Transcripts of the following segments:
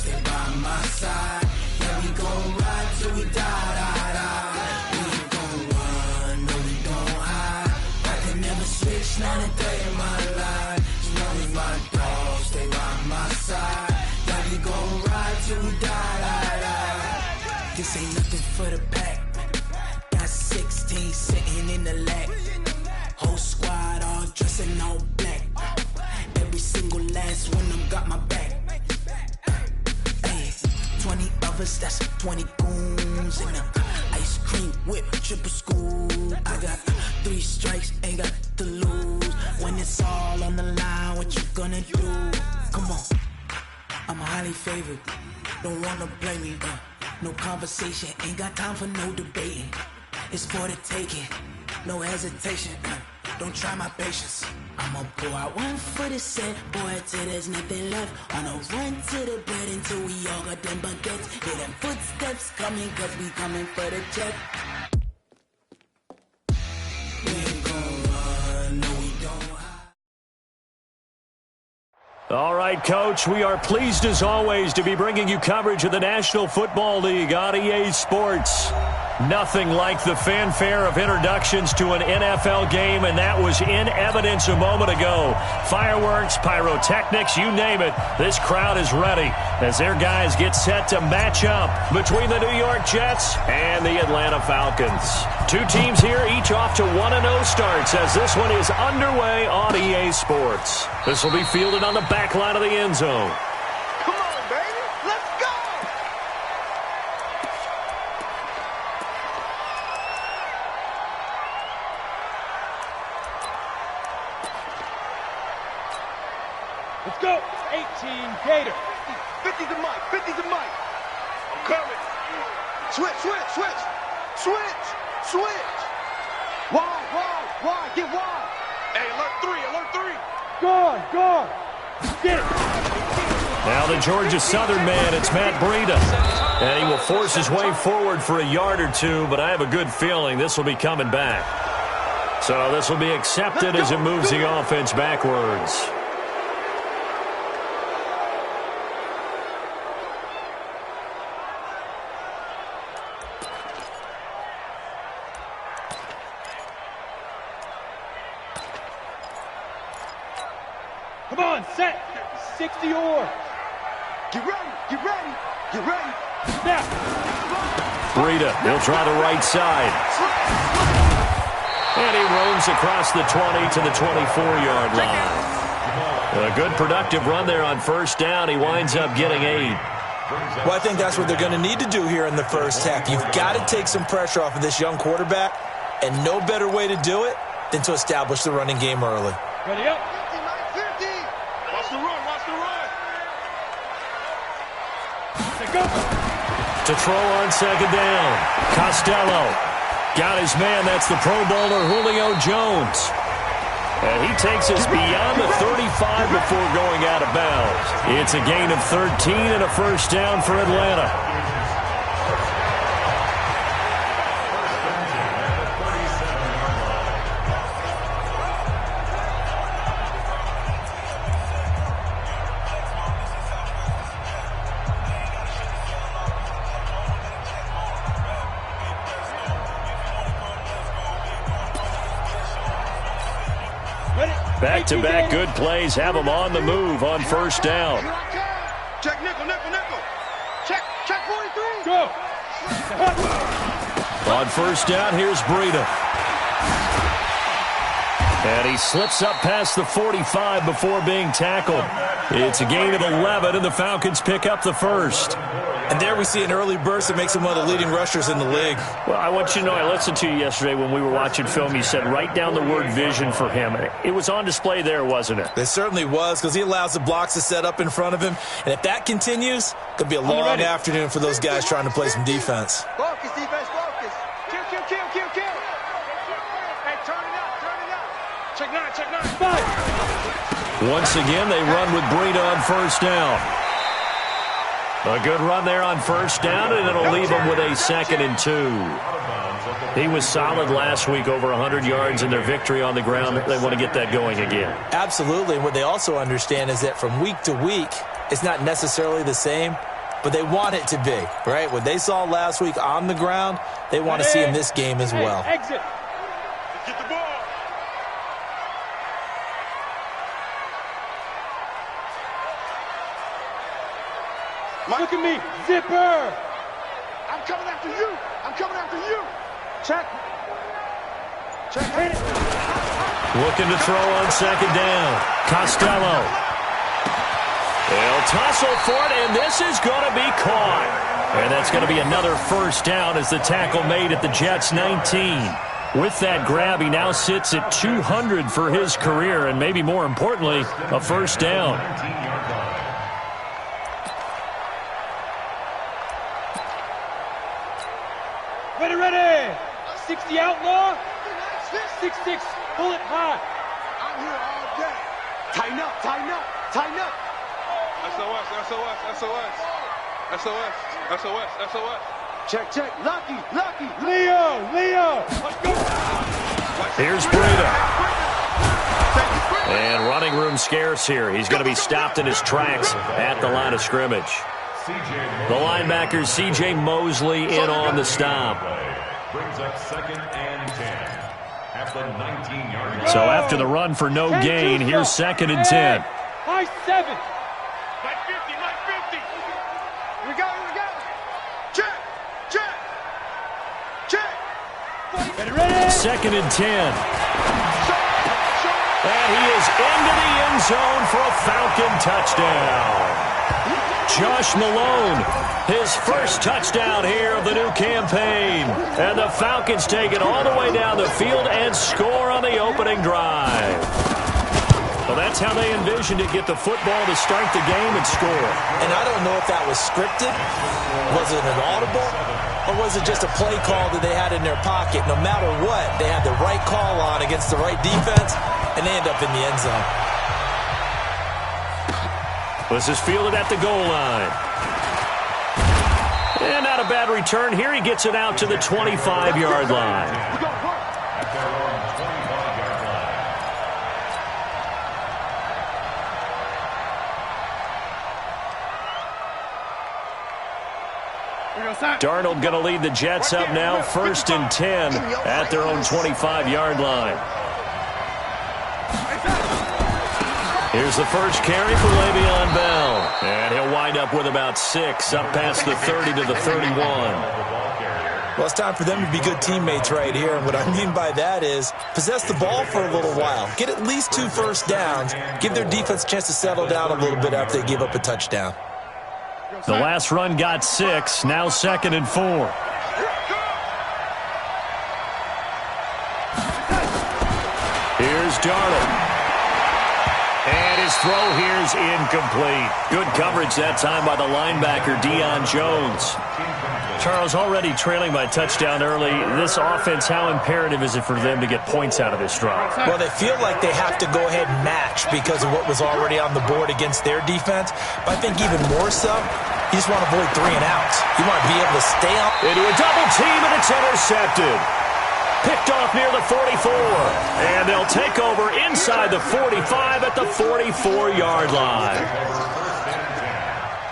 stay by my side. Yeah, we gon' ride till we die, die, die. We ain't gon' run, no, we gon' hide. I can never switch, not a day in my life. As long as my dogs stay by my side. Yeah, we gon' ride till we die, die, die. This ain't nothing for the pack. Got 16 sitting in the lap. Whole squad all dressing all black. Every single last one of them got my back. Hey, 20 of us, that's 20 goons. And ice cream whip, triple scoop. I got 3 strikes, ain't got to lose. When it's all on the line, what you gonna do? Come on, I'm highly favored. Don't wanna blame me, no conversation, ain't got time for no debating. It's for the taking, no hesitation. Don't try my patience. I'ma pour out one for the set, boy, till there's nothing left. On a run to the bed until we all got them baguettes. Hear them footsteps coming, cause we coming for the check. We ain't gon' run, no, we don't hide. All right, Coach, we are pleased as always to be bringing you coverage of the National Football League on EA Sports. Nothing like the fanfare of introductions to an NFL game, and that was in evidence a moment ago. Fireworks, pyrotechnics, you name it. This crowd is ready as their guys get set to match up between the New York Jets and the Atlanta Falcons. 2 teams here, each off to 1-0 starts as this one is underway on EA Sports. This will be fielded on the back line of the end zone. Let's go. 18 Gator. 50's the mic. 50's the mic. I'm coming. Switch, switch, switch. Switch, switch. Wide, wide, wide. Get wide. Hey, alert 3, alert 3. Gone, gone. Get it. Now the Georgia Southern man, it's Matt Breida. And he will force his way forward for a yard or 2, but I have a good feeling this will be coming back. So this will be accepted as it moves the offense backwards. Come on, set. 60 or. Get ready, get ready, get ready. Snap. Breida, he'll try the right side. And he roams across the 20 to the 24-yard line. A good productive run there on first down. He winds up getting 8. Well, I think that's what they're going to need to do here in the first half. You've got to take some pressure off of this young quarterback, and no better way to do it than to establish the running game early. Ready up. 50. Watch the run, watch the run. Go. To throw on second down. Costello got his man. That's the Pro Bowler Julio Jones. And he takes us beyond the 35 before going out of bounds. It's a gain of 13 and a first down for Atlanta. Back-to-back good plays have them on the move on first down. Check nickel, nickel, nickel. Check 43. Go. On first down, here's Breida. And he slips up past the 45 before being tackled. It's a gain of 11, and the Falcons pick up the first. And there we see an early burst that makes him one of the leading rushers in the league. Well, I want you to know, I listened to you yesterday when we were watching film. You said write down the word vision for him. It was on display there, wasn't it? It certainly was, because he allows the blocks to set up in front of him. And if that continues, it could be a long afternoon for those guys trying to play some defense. Focus, defense, focus. Kill. Hey, turn it up. Check 9. Once again, they run with Breida on first down. A good run there on first down, and it'll leave them with a 2nd and 2. He was solid last week, over 100 yards in their victory on the ground. They want to get that going again. Absolutely. And what they also understand is that from week to week, it's not necessarily the same, but they want it to be, right? What they saw last week on the ground, they want to see in this game as well. Exit. Get the ball. Look at me. Zipper. I'm coming after you. I'm coming after you. Check. Check. Hit it. Looking to throw on second down. Costello. They'll tussle for it, and this is going to be caught. And that's going to be another first down as the tackle made at the Jets' 19. With that grab, he now sits at 200 for his career, and maybe more importantly, a first down. Ready, ready. 60 outlaw. 6-6. Pull it high. I'm here all day. Tighten up, tighten up, tighten up. SOS, SOS, SOS. SOS, SOS, SOS. Check, check. Lucky, lucky. Leo. Let's go. Here's Breida. And running room scarce here. He's going to be stopped in his tracks at the line of scrimmage. The linebacker, C.J. Mosley, in on the stop. Brings up 2nd and 10 at the 19-yard line. So after the run for no gain, here's 2nd and 10. High 7. Like 50, like 50. We got it. Check, check, check. Ready, ready. 2nd and 10. And he is into the end zone for a Falcon touchdown. Josh Malone, his first touchdown here of the new campaign. And the Falcons take it all the way down the field and score on the opening drive. Well, that's how they envisioned it, get the football to start the game and score. And I don't know if that was scripted. Was it an audible? Or was it just a play call that they had in their pocket? No matter what, they had the right call on against the right defense, and they end up in the end zone. This is fielded at the goal line. And not a bad return here. He gets it out to the 25-yard line. At their own 25-yard line. Darnold going to lead the Jets up now, 1st and 10 at their own 25-yard line. Here's the first carry for Le'Veon Bell. And he'll wind up with about 6, up past the 30 to the 31. Well, it's time for them to be good teammates right here. And what I mean by that is possess the ball for a little while. Get at least 2 first downs. Give their defense a chance to settle down a little bit after they give up a touchdown. The last run got 6, now 2nd and 4. Here's Darnold. And his throw here is incomplete. Good coverage that time by the linebacker, Deion Jones. Charles, already trailing by touchdown early. This offense, how imperative is it for them to get points out of this drive? Well, they feel like they have to go ahead and match because of what was already on the board against their defense. But I think even more so, you just want to avoid 3 and outs. You want to be able to stay up. Into a double team, and it's intercepted. Picked off near the 44. And they'll take over inside the 45 at the 44-yard line.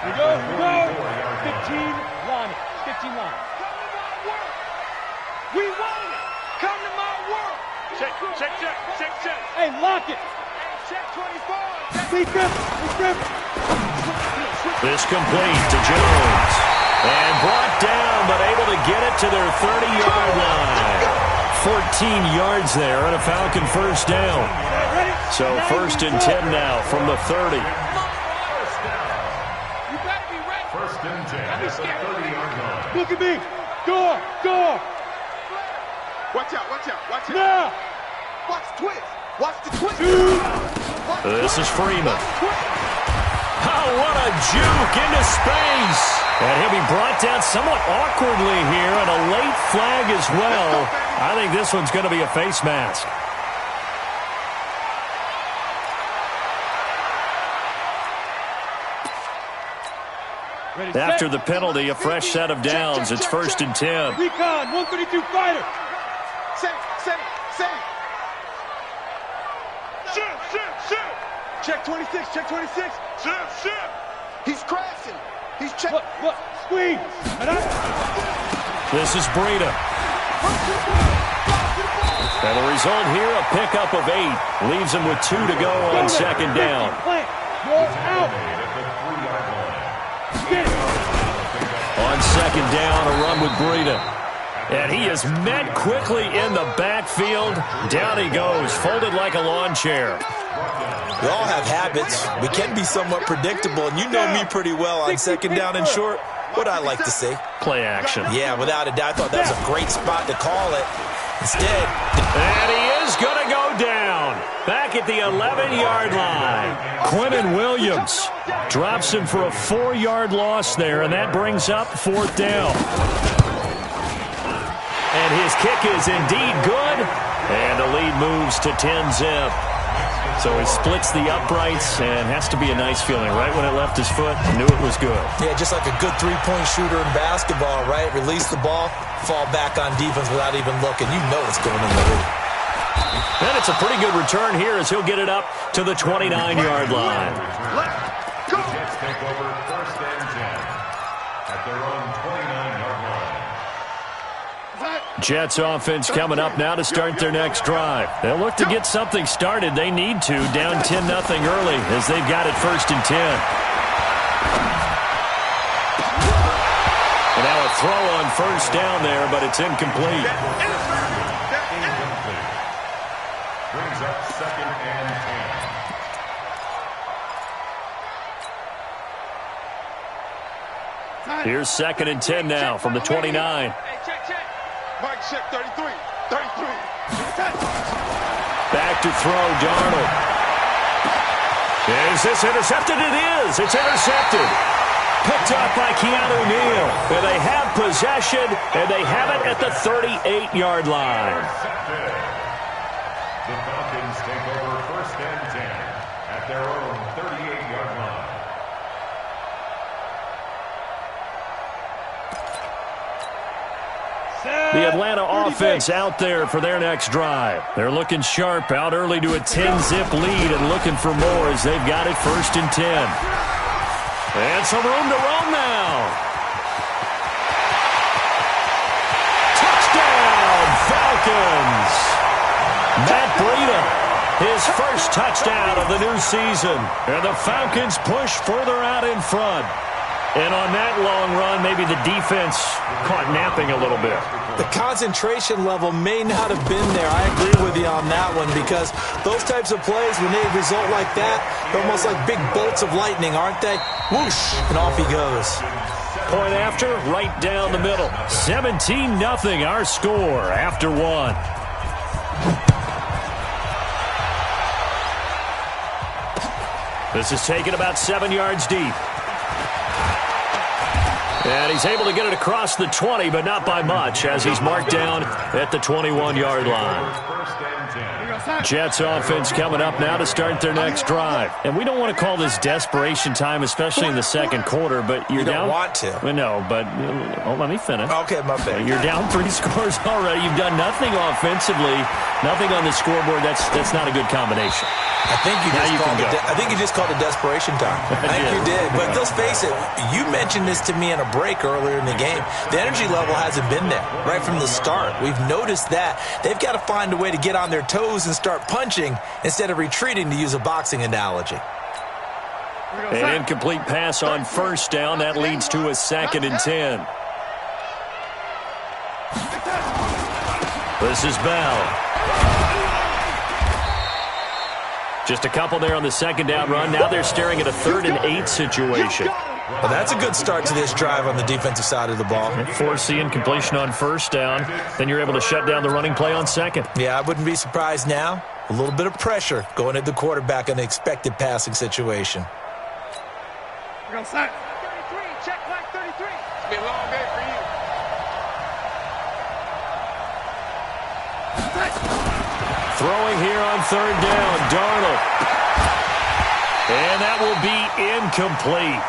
We go. 15 line. 15 line. We want it. Come to my world. Check. Hey, lock it. Check 24. We grip. This complete to Jones. And brought down, but able to get it to their 30-yard line. 14 yards there and a Falcon first down. So 1st and 10 now from the 30. You better be ready. 1st and 10 at the 30-yard line. Look at me. Door. Watch out. Now. Watch the twist. Watch the twist. This is Freeman. Oh, what a juke into space. And he'll be brought down somewhat awkwardly here, and a late flag as well. I think this one's going to be a face mask. After the penalty, a fresh set of downs. It's 1st and 10. Recon, 132 fighter. Set. Shoot. Check 26. Shoot. He's crashing. He's checking. Look, squeeze. This is Breida. And the result here, a pickup of 8. Leaves him with 2 to go on second down. You're out. On second down, a run with Breida. And he is met quickly in the backfield. Down he goes, folded like a lawn chair. We all have habits. We can be somewhat predictable, and you know me pretty well on second down and short. What I like to see. Play action. Yeah, without a doubt. I thought that was a great spot to call it. Instead. And he is going to go down. Back at the 11-yard line. Quinnen Williams drops him for a 4-yard loss there, and that brings up 4th down. And his kick is indeed good. And the lead moves to 10-zip. So he splits the uprights and has to be a nice feeling. Right when it left his foot, knew it was good. Yeah, just like a good three-point shooter in basketball, right? Release the ball, fall back on defense without even looking. You know it's going in the hoop. And it's a pretty good return here as he'll get it up to the 29-yard line. Jets take over 1st and 10 at their own 29-yard line. Jets offense coming up now to start their next drive. They'll look to get something started. They need to, down 10-0 early as they've got it 1st and 10. And now a throw on 1st down there, but it's incomplete. Brings up 2nd and 10. Here's 2nd and 10 now from the 29. Mike check 33. 33. Back to throw, Darnold. Is this intercepted? It is. It's intercepted. Picked up by Keanu Neal. And they have possession, and they have it at the 38-yard line. The Falcons take over 1st and 10 at their own 38-yard line. The Atlanta offense out there for their next drive. They're looking sharp, out early to a 10-zip lead and looking for more as they've got it 1st and 10. And some room to roam now. Touchdown, Falcons! Matt Breida, his first touchdown of the new season. And the Falcons push further out in front. And on that long run, maybe the defense caught napping a little bit. The concentration level may not have been there. I agree with you on that one because those types of plays, when they result like that, they're almost like big bolts of lightning, aren't they? Whoosh, and off he goes. Point after, right down the middle. 17-0 our score after 1. This is taken about 7 yards deep. And he's able to get it across the 20, but not by much, as he's marked down at the 21-yard line. Jets offense coming up now to start their next drive. And we don't want to call this desperation time, especially in the second quarter, but you're down. You don't want to. No, but let me finish. Okay, my bad. You're down 3 scores already. You've done nothing offensively, nothing on the scoreboard. That's not a good combination. I think you just called it desperation time. I think you did. But let's face it, you mentioned this to me in a break earlier in the game. The energy level hasn't been there right from the start. We've noticed that. They've got to find a way to get on their toes and start punching instead of retreating, to use a boxing analogy. An incomplete pass on 1st down. That leads to a 2nd and 10. This is Bell. Just a couple there on the 2nd down run. Now they're staring at a 3rd and 8 situation. Well, that's a good start to this drive on the defensive side of the ball. Forcing completion on 1st down. Then you're able to shut down the running play on 2nd. Yeah, I wouldn't be surprised now. A little bit of pressure going at the quarterback in the expected passing situation. We're going to sack. 33, check back 33. It's been a long day for you. Throwing here on 3rd down, Darnold. And that will be incomplete.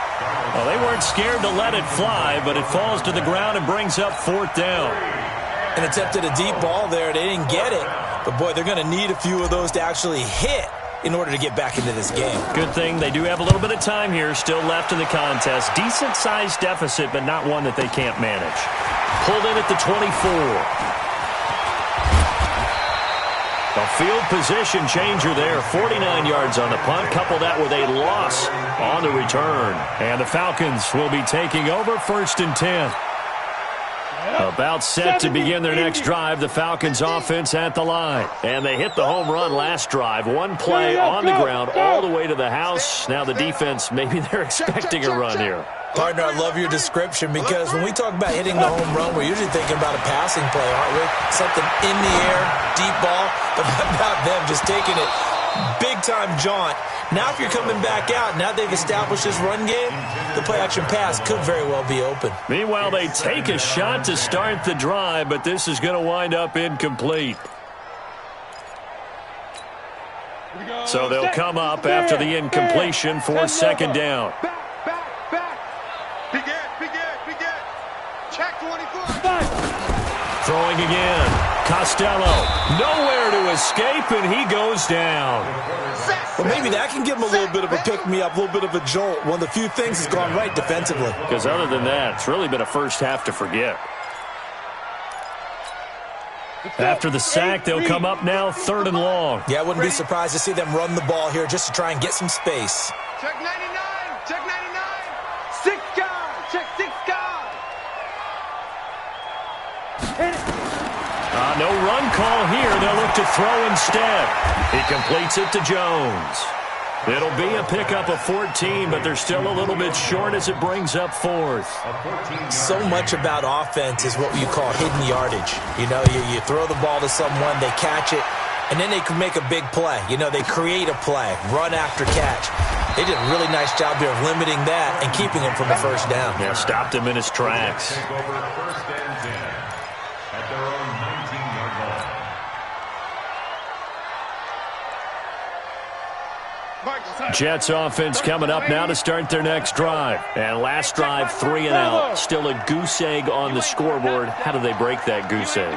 Well, they weren't scared to let it fly, but it falls to the ground and brings up 4th down. An attempt at a deep ball there. They didn't get it. But, boy, they're going to need a few of those to actually hit in order to get back into this game. Good thing they do have a little bit of time here still left in the contest. Decent-sized deficit, but not one that they can't manage. Pulled in at the 24. A field position changer there. 49 yards on the punt. Couple that with a loss on the return. And the Falcons will be taking over 1st and 10. About set to begin their next drive. The Falcons offense at the line. And they hit the home run last drive. One play on the ground all the way to the house. Now the defense, maybe they're expecting a run here. Partner, I love your description because when we talk about hitting the home run, we're usually thinking about a passing play, aren't we? Something in the air, deep ball, but how about them just taking it big-time jaunt. Now if you're coming back out, now they've established this run game, the play-action pass could very well be open. Meanwhile, they take a shot to start the drive, but this is going to wind up incomplete. So they'll come up after the incompletion for 2nd down. Begin. Check 24. Throwing again. Costello. Nowhere to escape, and he goes down. Well, maybe that can give him a little bit of a pick-me-up, a little bit of a jolt. One of the few things that's gone right defensively. Because other than that, it's really been a first half to forget. After the sack, they'll come up now 3rd and long. Yeah, I wouldn't be surprised to see them run the ball here just to try and get some space. Check 99. Check 99. 6 guys. Check 6 guys. No run call here. They'll look to throw instead. He completes it to Jones. It'll be a pickup of 14, but they're still a little bit short as it brings up 4th. So much about offense is what you call hidden yardage. You know, you throw the ball to someone, they catch it, and then they can make a big play. You know, they create a play, run after catch. They did a really nice job here of limiting that and keeping him from the 1st down. Yeah, stopped him in his tracks. Take over 1st and 10 at their own 19-yard line. Jets offense coming up now to start their next drive. And last drive, 3 and out. Still a goose egg on the scoreboard. How do they break that goose egg?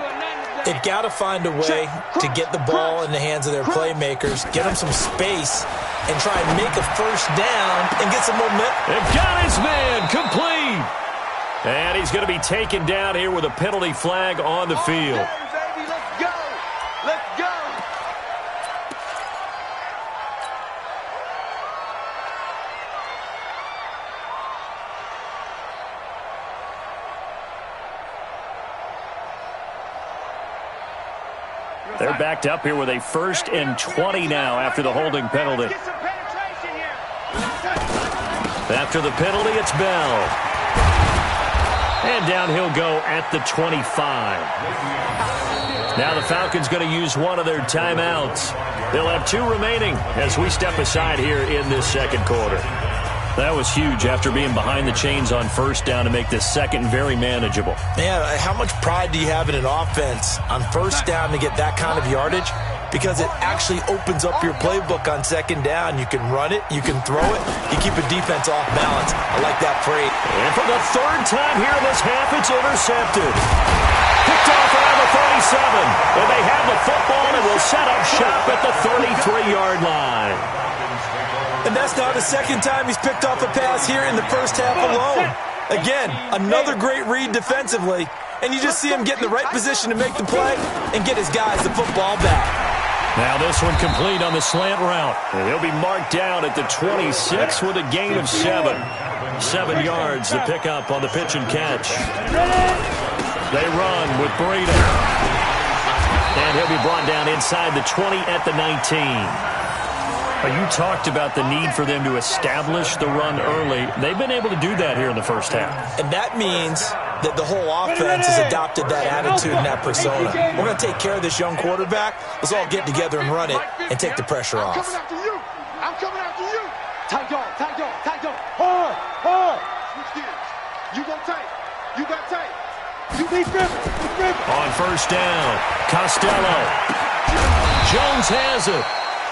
They've got to find a way to get the ball in the hands of their playmakers, get them some space, and try and make a 1st down and get some momentum. They've got his man complete. And he's going to be taken down here with a penalty flag on the field. Okay, baby, let's go. Let's go. They're backed up here with a 1st and 20 now after the holding penalty. Get some penetration here. After the penalty, it's Bell. And down he'll go at the 25. Now the Falcons going to use one of their timeouts. They'll have 2 remaining as we step aside here in this 2nd quarter. That was huge after being behind the chains on 1st down to make this 2nd very manageable. Man, how much pride do you have in an offense on 1st down to get that kind of yardage? Because it actually opens up your playbook on 2nd down. You can run it, you can throw it, you keep a defense off balance. I like that phrase. And for the 3rd time here this half, it's intercepted. Picked off around the 37. And they have the football and will set up shop at the 33-yard line. And that's now the 2nd time he's picked off a pass here in the 1st half alone. Again, another great read defensively. And you just see him get in the right position to make the play and get his guys the football back. Now this one complete on the slant route. And he'll be marked down at the 26 with a gain of 7. 7 yards to pick up on the pitch and catch. They run with Breida. And he'll be brought down inside the 20 at the 19. You talked about the need for them to establish the run early. They've been able to do that here in the 1st half. And that means that the whole offense has adopted that attitude and that persona. We're going to take care of this young quarterback. Let's all get together and run it and take the pressure off. I'm coming after you. I'm coming after you. Tight dog, tight dog, tight dog. Hard. Switch gears. You go tight. You got tight. You need dribble. On 1st down, Costello. Jones has it.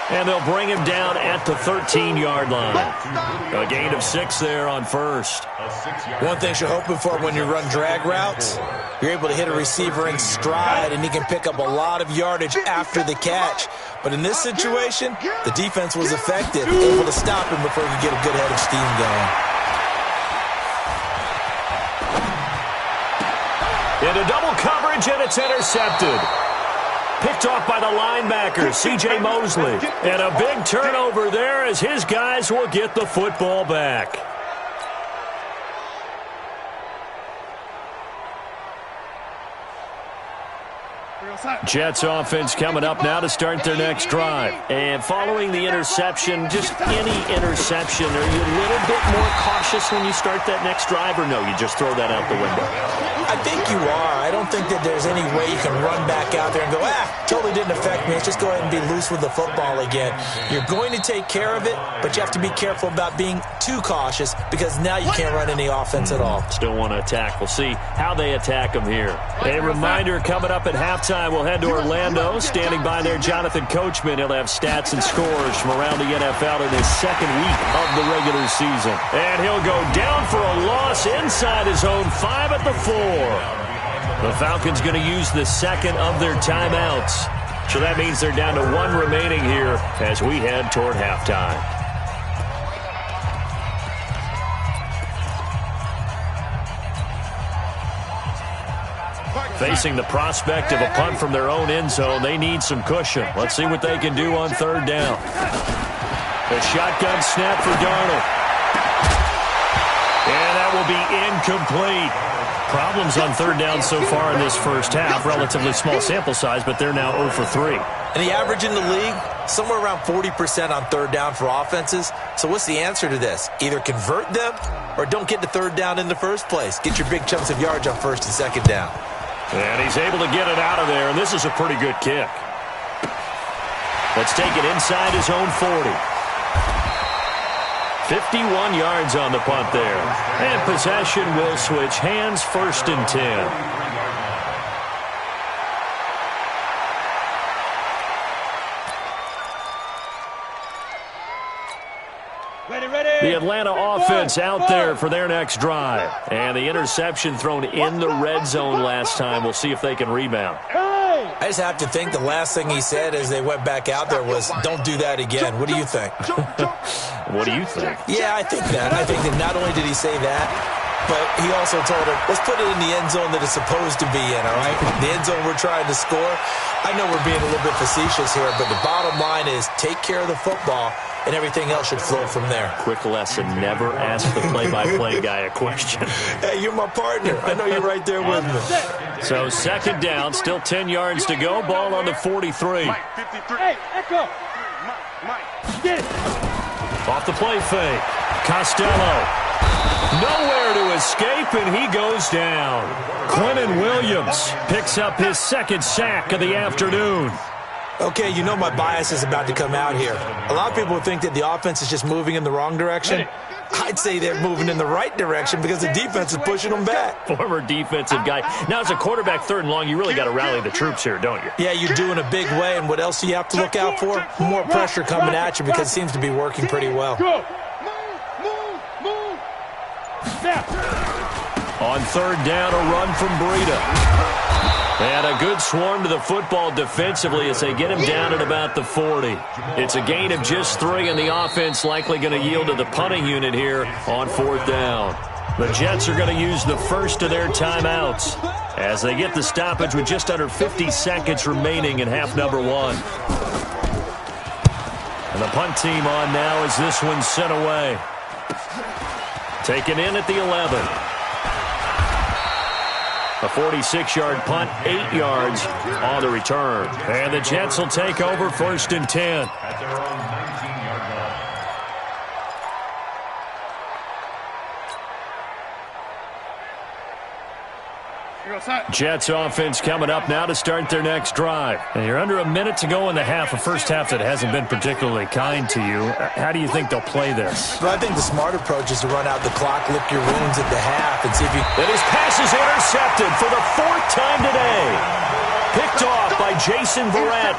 And they'll bring him down at the 13-yard line. A gain of 6 there on first. One thing you're hoping for when you run drag routes, you're able to hit a receiver in stride, and he can pick up a lot of yardage after the catch. But in this situation, the defense was effective, able to stop him before he could get a good head of steam going. Into double coverage, and it's intercepted. Picked off by the linebacker, C.J. Mosley. And a big turnover there as his guys will get the football back. Jets offense coming up now to start their next drive. And following the interception, just any interception, are you a little bit more cautious when you start that next drive, or no, you just throw that out the window? I think you are. I don't think that there's any way you can run back out there and go, totally didn't affect me. Let's just go ahead and be loose with the football again. You're going to take care of it, but you have to be careful about being too cautious because now you can't run any offense at all. Still want to attack. We'll see how they attack them here. A reminder, coming up at halftime, we'll head to Orlando. Standing by there, Jonathan Coachman. He'll have stats and scores from around the NFL in his second week of the regular season. And he'll go down for a loss inside his own 5 at the 4. The Falcons going to use the second of their timeouts. So that means they're down to 1 remaining here as we head toward halftime. Facing the prospect of a punt from their own end zone, they need some cushion. Let's see what they can do on third down. A shotgun snap for Darnold. And that will be incomplete. Problems on third down so far in this first half. Relatively small sample size, but they're now 0 for 3. And the average in the league, somewhere around 40% on third down for offenses. So what's the answer to this? Either convert them or don't get to third down in the first place. Get your big chunks of yards on first and second down. And he's able to get it out of there, and this is a pretty good kick. Let's take it inside his own 40. 51 yards on the punt there. And possession will switch hands, 1st and 10. The Atlanta offense out there for their next drive. And the interception thrown in the red zone last time. We'll see if they can rebound. I just have to think the last thing he said as they went back out there was, don't do that again. What do you think? What do you think? Yeah, I think that. I think that not only did he say that, but he also told him, let's put it in the end zone that it's supposed to be in, all right? The end zone we're trying to score. I know we're being a little bit facetious here, but the bottom line is take care of the football, and everything else should flow from there. Quick lesson, never ask the play-by-play guy a question. Hey, you're my partner. I know you're right there with me. So second down, still 10 yards to go. Ball on the 43. Hey, Echo. Get it. Off the play fake. Costello. Nowhere to escape, and he goes down. Quinnen Williams picks up his second sack of the afternoon. Okay, you know my bias is about to come out here. A lot of people think that the offense is just moving in the wrong direction. I'd say they're moving in the right direction because the defense is pushing them back. Former defensive guy. Now, as a quarterback, 3rd and long, you really got to rally the troops here, don't you? Yeah, you're doing a big way, and what else do you have to look out for? More pressure coming at you because it seems to be working pretty well. Go. Move. Snap. On third down, a run from Breida. And a good swarm to the football defensively as they get him down at about the 40. It's a gain of just 3, and the offense likely going to yield to the punting unit here on 4th down. The Jets are going to use the first of their timeouts as they get the stoppage with just under 50 seconds remaining in half number 1. And the punt team on now as this one's sent away. Taken in at the 11. A 46-yard punt, 8 yards on the return. And the Jets will take over 1st and 10. At their own 19-yard line. Jets offense coming up now to start their next drive. And you're under a minute to go in the half, a first half that hasn't been particularly kind to you. How do you think they'll play this? Well, I think the smart approach is to run out the clock, lick your wounds at the half, and see if you... And his pass is intercepted for the 4th time today. Picked off by Jason Verrett.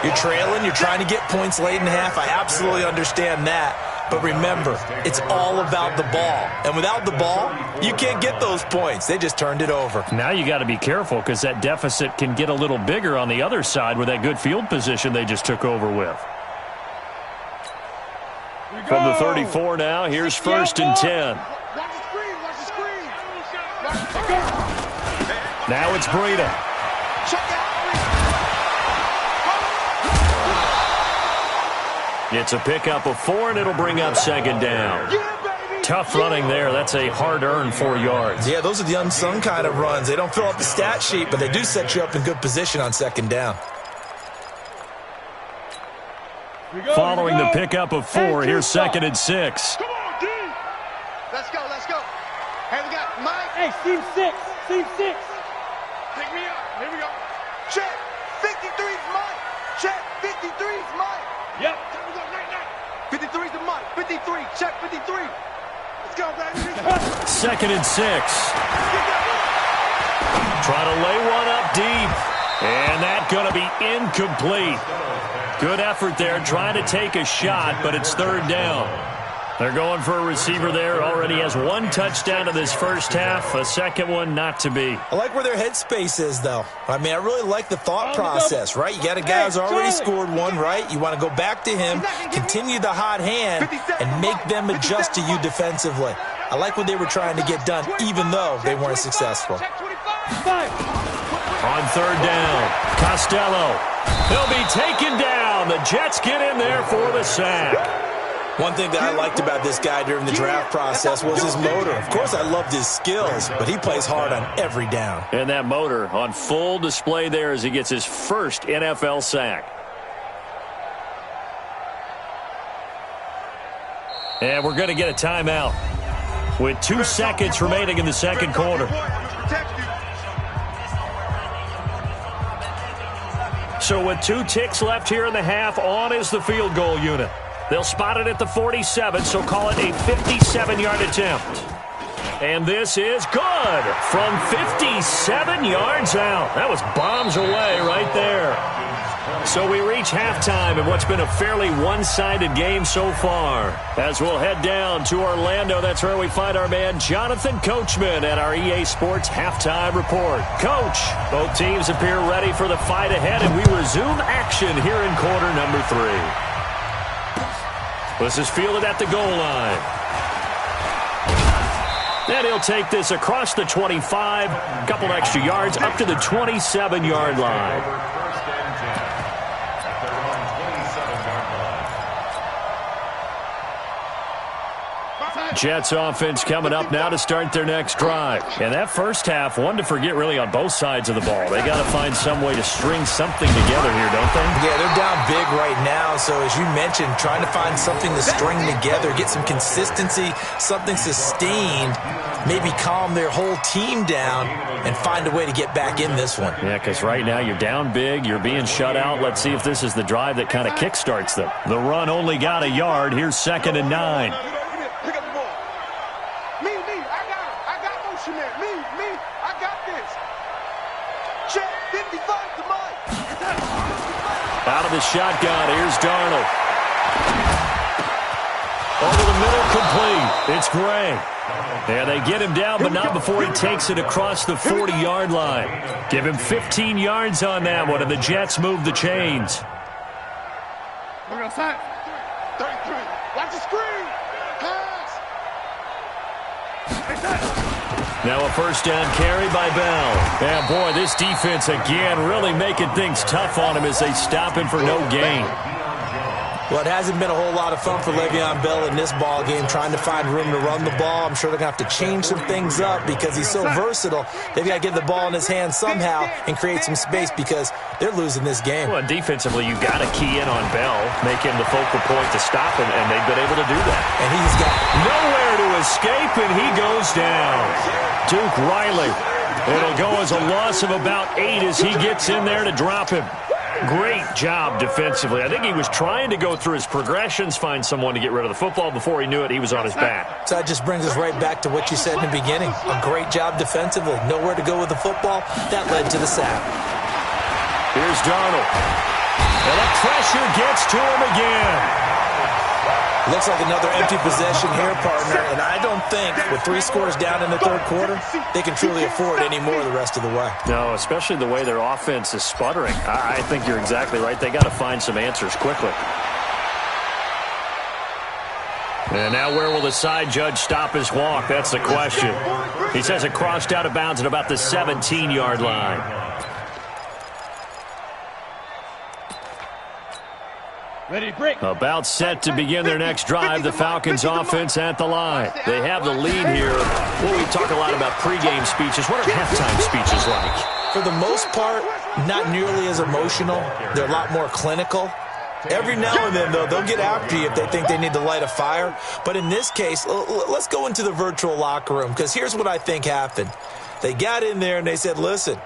You're trailing. You're trying to get points late in the half. I absolutely understand that. But remember, it's all about the ball. And without the ball, you can't get those points. They just turned it over. Now you got to be careful because that deficit can get a little bigger on the other side with that good field position they just took over with. From the 34 now, here's 1st and 10. Now it's Breida. It's a pickup of 4, and it'll bring up 2nd down. Tough running there. That's a hard-earned 4 yards. Yeah, those are the unsung kind of runs. They don't fill up the stat sheet, but they do set you up in good position on 2nd down. Following the pickup of 4, here's 2nd and 6. Come on, D. Let's go, let's go. Hey, we got Mike. Hey, team 6. Team 6. Pick me up. Here we go. Check. 53's Mike. Check. 53's Mike. Yep. 53's the Mike. 53. Check 53. Let's go, baby. 2nd and 6. Trying to lay one up deep. And that's going to be incomplete. Good effort there, trying to take a shot, but it's 3rd down. They're going for a receiver there. Already has 1 touchdown in this first half. A second one not to be. I like where their headspace is, though. I mean, I really like the thought process, right? You got a guy who's already scored 1, right? You want to go back to him, continue the hot hand, and make them adjust to you defensively. I like what they were trying to get done, even though they weren't successful. On 3rd down, Costello. He'll be taken down. The Jets get in there for the sack. One thing that I liked about this guy during the draft process was his motor. Of course, I loved his skills, but he plays hard on every down. And that motor on full display there as he gets his first NFL sack. And we're going to get a timeout with 2 seconds remaining in the second quarter. So with 2 ticks left here in the half, on is the field goal unit. They'll spot it at the 47, so call it a 57-yard attempt. And this is good from 57 yards out. That was bombs away right there. So we reach halftime in what's been a fairly one-sided game so far. As we'll head down to Orlando, that's where we find our man Jonathan Coachman at our EA Sports Halftime Report. Coach, both teams appear ready for the fight ahead, and we resume action here in quarter number 3. This is fielded at the goal line. And he'll take this across the 25, a couple extra yards, up to the 27-yard line. Jets offense coming up now to start their next drive. And that first half, one to forget really on both sides of the ball. They got to find some way to string something together here, don't they? Yeah, they're down big right now. So as you mentioned, trying to find something to string together, get some consistency, something sustained, maybe calm their whole team down and find a way to get back in this one. Yeah, because right now you're down big, you're being shut out. Let's see if this is the drive that kind of kickstarts them. The run only got a yard. Here's 2nd and 9. Out of the shotgun, here's Darnold. Over the middle, complete. It's Gray. And they get him down, but not before he takes it across the 40-yard line. Give him 15 yards on that one, and the Jets move the chains. We're going to fight. 33. Watch the screen. Pass. Now a first down carry by Bell. And boy, this defense again really making things tough on him as they stop him for no gain. Well, it hasn't been a whole lot of fun for Le'Veon Bell in this ball game, trying to find room to run the ball. I'm sure they're going to have to change some things up because he's so versatile. They've got to get the ball in his hands somehow and create some space because they're losing this game. Well, defensively, you've got to key in on Bell, make him the focal point to stop him, and they've been able to do that. And he's got nowhere to escape, and he goes down. Duke Riley. It'll go as a loss of about 8 as he gets in there to drop him. Great job defensively. I think he was trying to go through his progressions, find someone to get rid of the football. Before he knew it, he was on his back. So that just brings us right back to what you said in the beginning. A great job defensively. Nowhere to go with the football. That led to the sack. Here's Darnold. And the pressure gets to him again. Looks like another empty possession here, partner, and I don't think with 3 scores down in the third quarter, they can truly afford any more the rest of the way. No, especially the way their offense is sputtering. I think you're exactly right. They got to find some answers quickly. And now where will the side judge stop his walk? That's the question. He says it crossed out of bounds at about the 17-yard line. Ready to break. About set to begin their next drive, the Falcons offense at the line. They have the lead here. Well, we talk a lot about pregame speeches. What are halftime speeches like? For the most part, not nearly as emotional. They're a lot more clinical. Every now and then, though, they'll get after you if they think they need to light a fire. But in this case, let's go into the virtual locker room, because here's what I think happened. They got in there and they said, listen,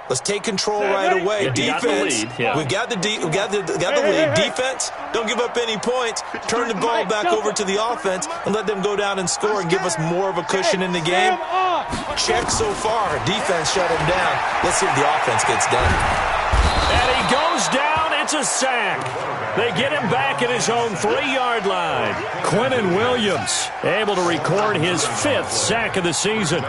let's take control right away. Defense, we've got the lead. Defense, don't give up any points. Turn the ball back over to the offense and let them go down and score and give us more of a cushion in the game. Check so far. Defense shut him down. Let's see if the offense gets done. And he goes down. It's a sack. They get him back at his own 3-yard line. Quinnen Williams able to record his 5th sack of the season.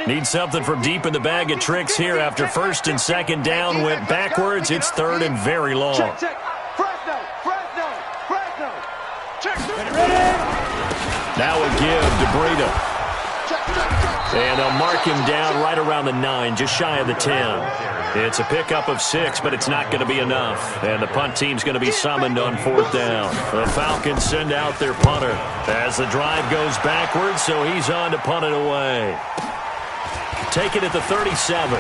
Need something from deep in the bag of tricks here after 1st and 2nd down went backwards. It's 3rd and very long. Check. Fresno. Check. Ready. Now a give to Breida. And they'll mark him down right around the 9, just shy of the 10. It's a pickup of 6, but it's not going to be enough. And the punt team's going to be summoned on 4th down. The Falcons send out their punter as the drive goes backwards, so he's on to punt it away. Take it at the 37.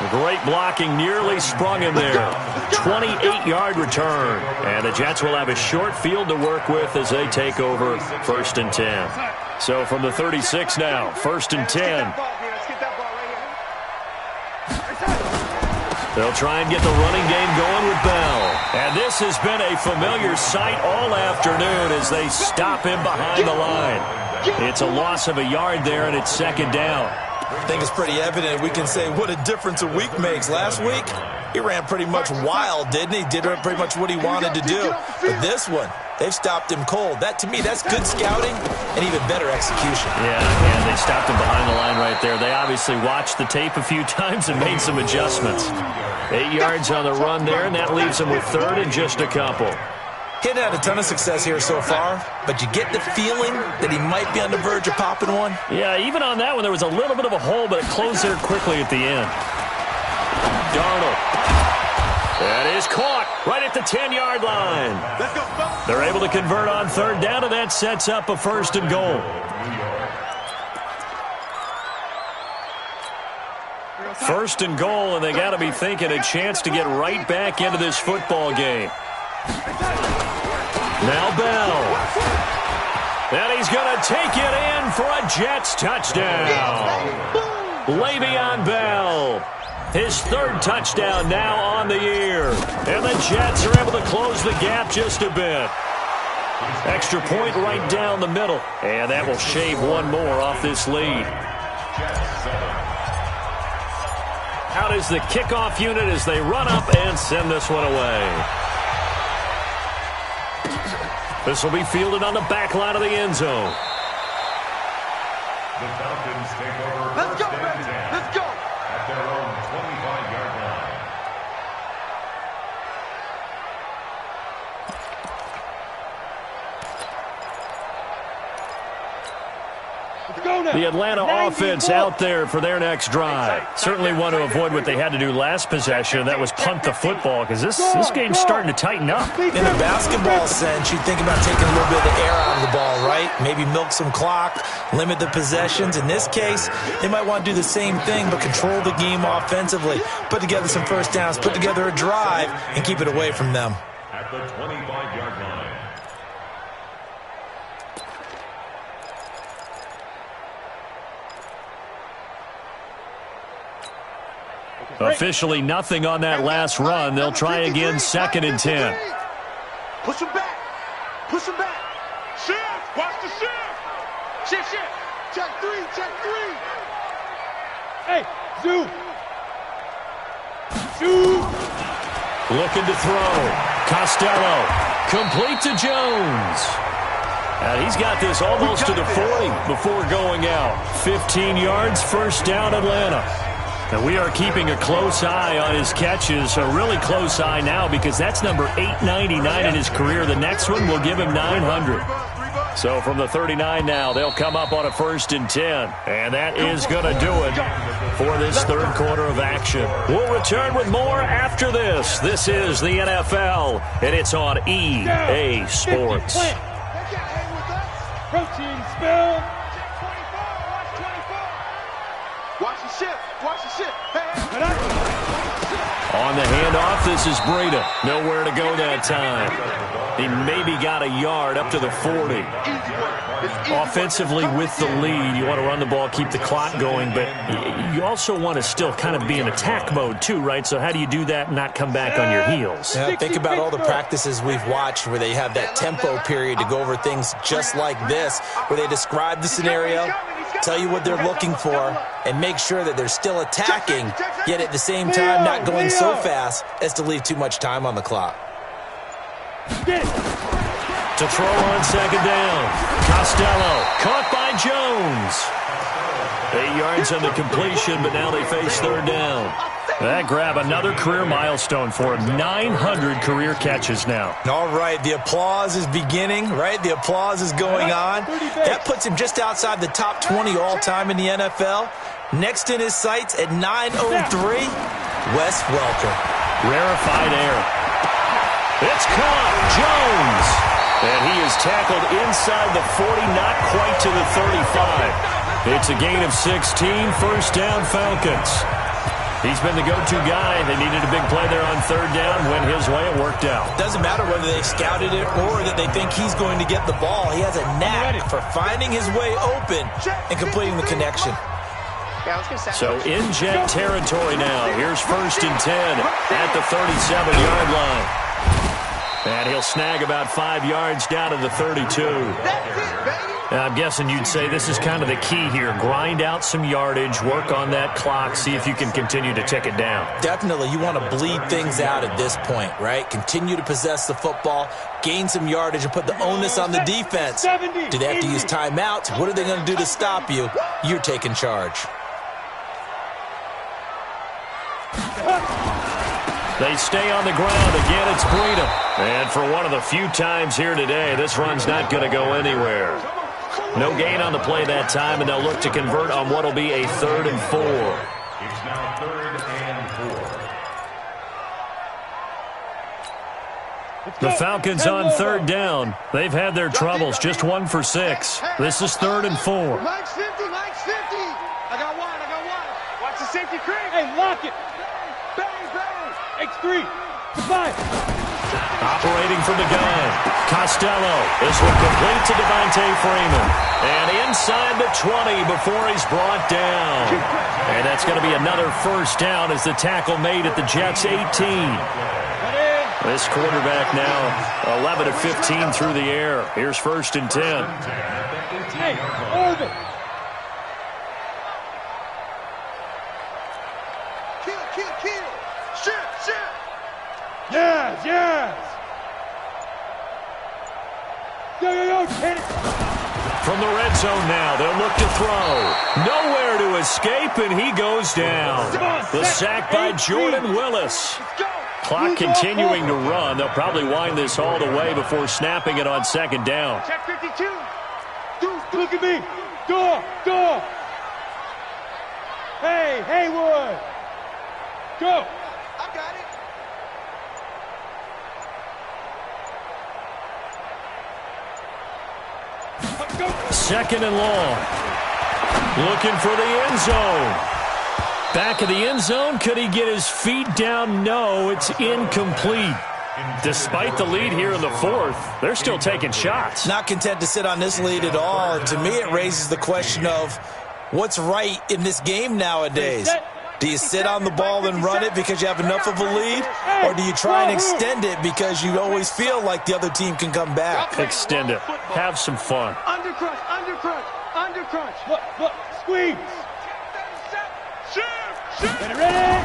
Great blocking, nearly sprung him there. 28-yard return. And the Jets will have a short field to work with as they take over 1st and 10. So from the 36 now, 1st and 10. They'll try and get the running game going with Bell. And this has been a familiar sight all afternoon as they stop him behind the line. It's a loss of a yard there, and it's 2nd down. I think it's pretty evident. We can say what a difference a week makes. Last week, he ran pretty much wild, didn't he? Did pretty much what he wanted to do. But this one, they've stopped him cold. That, to me, that's good scouting and even better execution. Yeah, and they stopped him behind the line right there. They obviously watched the tape a few times and made some adjustments. 8 yards on the run there, and that leaves him with 3rd and just a couple. He hadn't had a ton of success here so far, but you get the feeling that he might be on the verge of popping one. Yeah, even on that one, there was a little bit of a hole, but it closed there quickly at the end. Darnold. That is caught right at the 10-yard line. They're able to convert on 3rd down, and that sets up a 1st and goal. 1st and goal, and they got to be thinking a chance to get right back into this football game. Now Bell. And he's going to take it in for a Jets touchdown. Le'Veon Bell. His 3rd touchdown now on the year. And the Jets are able to close the gap just a bit. Extra point right down the middle. And that will shave one more off this lead. Out is the kickoff unit as they run up and send this one away. This will be fielded on the back line of the end zone. The Falcons take over. Let's go, baby. Let's go. At their own 25-yard line. The Atlanta offense out there for their next drive. Certainly want to avoid what they had to do last possession, and that was punt the football, because this game's starting to tighten up. In a basketball sense, you think about taking a little bit of the air out of the ball, right? Maybe milk some clock, limit the possessions. In this case, they might want to do the same thing, but control the game offensively. Put together some 1st downs, put together a drive, and keep it away from them. At the 25-yard line. Officially nothing on that last run. They'll try again, 2nd and 10. Push him back. Push him back. Shift. Watch the shift. Shit. Check three. Hey, zoom. Shoot. Looking to throw. Costello. Complete to Jones. And he's got this almost to the 40 before going out. 15 yards, first down, Atlanta. And we are keeping a close eye on his catches. A really close eye now because that's number 899 in his career. The next one will give him 900. So from the 39 now, they'll come up on a 1st and 10. And that is going to do it for this third quarter of action. We'll return with more after this. This is the NFL, and it's on EA Sports. Protein spill. Watch the ship. Hey. On the handoff, this is Breida. Nowhere to go that time. He maybe got a yard up to the 40. Offensively with the lead, you want to run the ball, keep the clock going, but you also want to still kind of be in attack mode too, right? So how do you do that and not come back on your heels? Yeah, think about all the practices we've watched where they have that tempo period to go over things just like this, where they describe the scenario, tell you what they're looking for, and make sure that they're still attacking, yet at the same time not going so fast as to leave too much time on the clock. To throw on second down. Costello caught by Jones. 8 yards on the completion, but now they face third down. That grab, another career milestone for him. 900 career catches now. All right, the applause is beginning, right? The applause is going on. That puts him just outside the top 20 all-time in the NFL. Next in his sights at 903, Wes Welker. Rarefied air. It's caught. Jones. And he is tackled inside the 40, not quite to the 35. It's a gain of 16, first down Falcons. He's been the go-to guy. They needed a big play there on third down. Went his way. It worked out. Doesn't matter whether they scouted it or that they think he's going to get the ball. He has a knack for finding his way open and completing the connection. So in jet territory now. Here's 1st and 10 at the 37-yard line. And he'll snag about 5 yards down to the 32. I'm guessing you'd say this is kind of the key here. Grind out some yardage, work on that clock, see if you can continue to tick it down. Definitely. You want to bleed things out at this point, right? Continue to possess the football, gain some yardage, and put the onus on the defense. Do they have to use timeouts? What are they going to do to stop you? You're taking charge. They stay on the ground. Again, it's Breida. And for one of the few times here today, this run's not going to go anywhere. No gain on the play that time, and they'll look to convert on what will be a 3rd and 4. It's now 3rd and 4. The Falcons on third down. They've had their troubles. Just 1 for 6. This is 3rd and 4. Mike's 50. I got one. Watch the safety creep. Hey, lock it. Bang. X3. Goodbye. Operating from the gun. Costello. This one complete to Devontae Freeman. And inside the 20 before he's brought down. And that's going to be another first down as the tackle made at the Jets' 18. This quarterback now 11 of 15 through the air. Here's 1st and 10. Hey, orbit. Kill. Shit. Yes. Yo, hit it. From the red zone now, they'll look to throw. Nowhere to escape, and he goes down. The sack by Jordan Willis. Clock continuing to run. They'll probably wind this all the way before snapping it on second down. Check 52. Look at me. Door. Hey, Haywood. Go. I got it. Second and long. Looking for the end zone. Back of the end zone. Could he get his feet down? No, it's incomplete. Despite the lead here in the 4th, they're still taking shots. Not content to sit on this lead at all. And to me, it raises the question of what's right in this game nowadays. Do you sit on the ball and run it because you have enough of a lead? Or do you try and extend it because you always feel like the other team can come back? Extend it. Have some fun. Undercrush. crunch. Look, squeeze. Ready.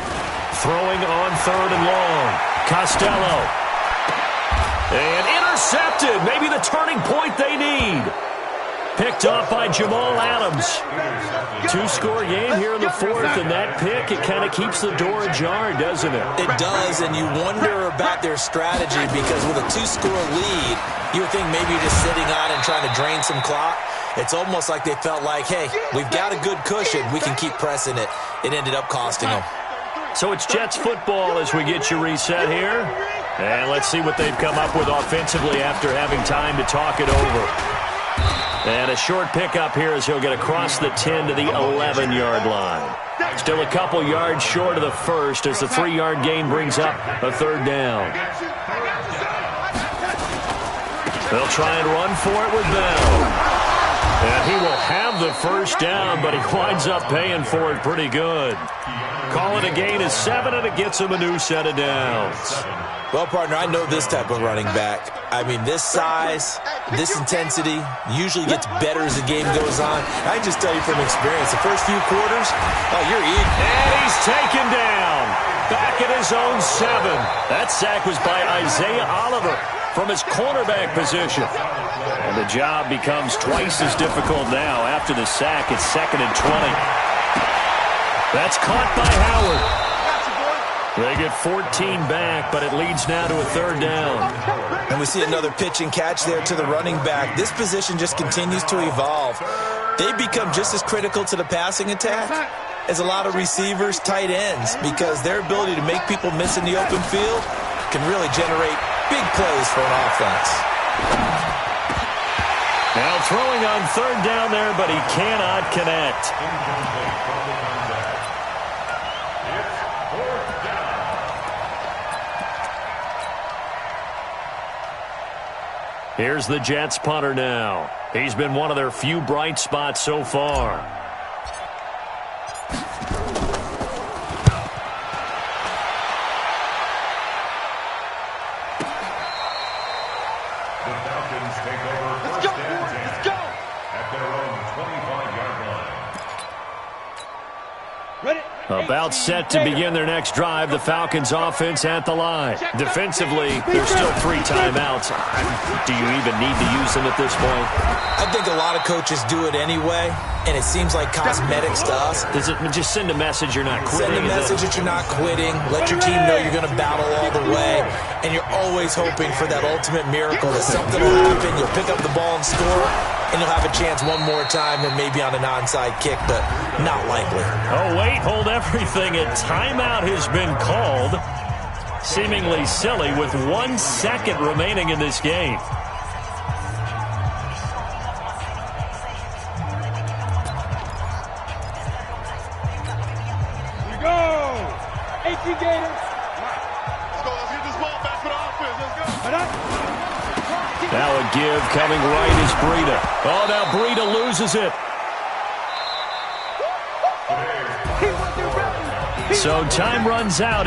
Throwing on 3rd and long. Costello. And intercepted. Maybe the turning point they need. Picked off by Jamal Adams. 2-score game here in the 4th, and that pick, it kind of keeps the door ajar, doesn't it? It does, and you wonder about their strategy because with a 2-score lead, you would think maybe you're just sitting on and trying to drain some clock. It's almost like they felt like, hey, we've got a good cushion. We can keep pressing it. It ended up costing them. So it's Jets football as we get you reset here. And let's see what they've come up with offensively after having time to talk it over. And a short pickup here as he'll get across the 10 to the 11-yard line. Still a couple yards short of the first as the 3-yard gain brings up a 3rd down. They'll try and run for it with Bell. And he will have the first down, but he winds up paying for it pretty good. Call it a gain of 7, and it gets him a new set of downs. Well, partner, I know this type of running back. I mean, this size, this intensity usually gets better as the game goes on. I can just tell you from experience, the first few quarters, oh, you're eating. And he's taken down. Back at his own 7. That sack was by Isaiah Oliver from his cornerback position. And the job becomes twice as difficult now. After the sack, it's 2nd and 20. That's caught by Howard. They get 14 back, but it leads now to a 3rd down. And we see another pitch and catch there to the running back. This position just continues to evolve. They become just as critical to the passing attack as a lot of receivers, tight ends, because their ability to make people miss in the open field can really generate big plays for an offense. Now throwing on 3rd down there, but he cannot connect. Here's the Jets punter now. He's been one of their few bright spots so far. The Falcons take over first and 10 at their own 25-yard line. Ready. About set to begin their next drive, the Falcons offense at the line. Defensively, there's still 3 timeouts. Do you even need to use them at this point? I think a lot of coaches do it anyway, and it seems like cosmetics to us. Does it just send a message you're not quitting? Send a message that you're not quitting. Let your team know you're going to battle all the way, and you're always hoping for that ultimate miracle that something will happen. You'll pick up the ball and score, and you'll have a chance one more time and maybe on an onside kick, but not likely. Oh, wait, hold everything. A timeout has been called. Seemingly silly with 1 second remaining in this game. Here we go. 18 Gators. Let's go. Let's get this ball back for the offense. Let's go. Now a give coming right is Breida. Oh, now Breida loses it. So time runs out.